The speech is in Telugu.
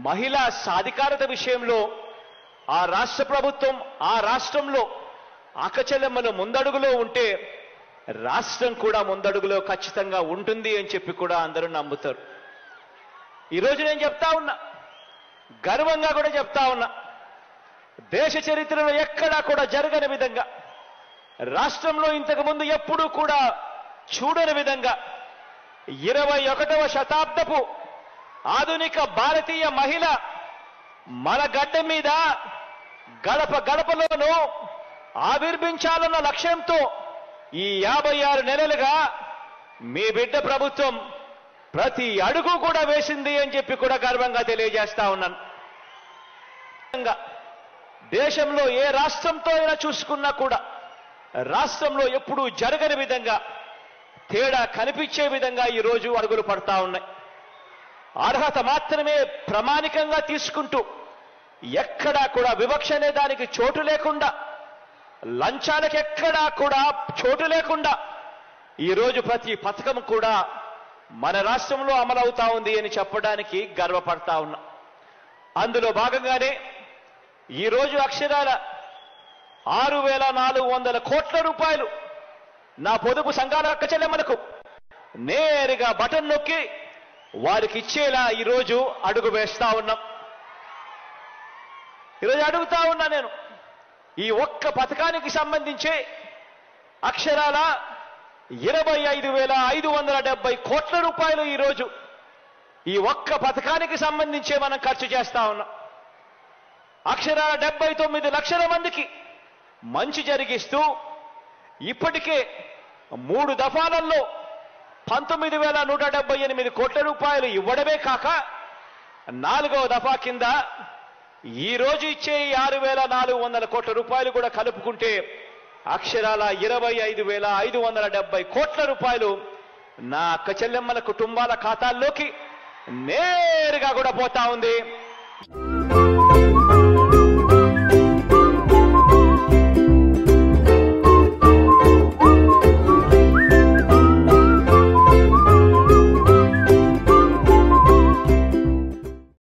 మహిళా సాధికారత విషయంలో ఆ రాష్ట్ర ప్రభుత్వం ఆ రాష్ట్రంలో అక్కచెల్లెమ్మలు ముందడుగులో ఉంటే రాష్ట్రం కూడా ముందడుగులో ఖచ్చితంగా ఉంటుంది అని చెప్పి కూడా అందరూ నమ్ముతారు. ఈరోజు నేను చెప్తా ఉన్నా, గర్వంగా కూడా చెప్తా ఉన్నా, దేశ చరిత్రలో ఎక్కడా కూడా జరగని విధంగా, రాష్ట్రంలో ఇంతకుముందు ఎప్పుడూ కూడా చూడని విధంగా 21వ శతాబ్దపు ఆధునిక భారతీయ మహిళ మన గడ్డ మీద గడప గడపలోనూ ఆవిర్భించాలన్న లక్ష్యంతో ఈ 56 నెలలుగా మీ బిడ్డ ప్రభుత్వం ప్రతి అడుగు కూడా వేసింది అని చెప్పి కూడా గర్వంగా తెలియజేస్తా ఉన్నాను. దేశంలో ఏ రాష్ట్రంతో అయినా చూసుకున్నా కూడా రాష్ట్రంలో ఎప్పుడూ జరగని విధంగా తేడా కనిపించే విధంగా ఈరోజు అడుగులు పడతా ఉన్నాయి. అర్హత మాత్రమే ప్రామాణికంగా తీసుకుంటూ ఎక్కడా కూడా వివక్ష అనే దానికి చోటు లేకుండా, లంచాలకు ఎక్కడా కూడా చోటు లేకుండా ఈరోజు ప్రతి పథకం కూడా మన రాష్ట్రంలో అమలవుతా ఉంది అని చెప్పడానికి గర్వపడతా ఉన్నా. అందులో భాగంగానే ఈరోజు అక్షరాల 6,400 కోట్ల రూపాయలు నా పొదుపు సంఘాల అక్క చెల్లెమ్మలకు నేరుగా బటన్ నొక్కి వారికి ఇచ్చేలా ఈరోజు అడుగు వేస్తా ఉన్నాం. ఈరోజు అడుగుతా ఉన్నా నేను, ఈ ఒక్క పథకానికి సంబంధించి అక్షరాల 25,570 కోట్ల రూపాయలు ఈరోజు ఈ ఒక్క పథకానికి సంబంధించే మనం ఖర్చు చేస్తా ఉన్నాం. అక్షరాల 79 లక్షల మందికి మంచి జరిగిస్తూ ఇప్పటికే 3 దఫాలలో 19,178 కోట్ల రూపాయలు ఇవ్వడమే కాక 4వ దఫా కింద ఈ రోజు ఇచ్చే 6,400 కోట్ల రూపాయలు కూడా కలుపుకుంటే అక్షరాల 25,570 కోట్ల రూపాయలు నా అక్క చెల్లెమ్మల కుటుంబాల ఖాతాల్లోకి నేరుగా కూడా పోతా ఉంది.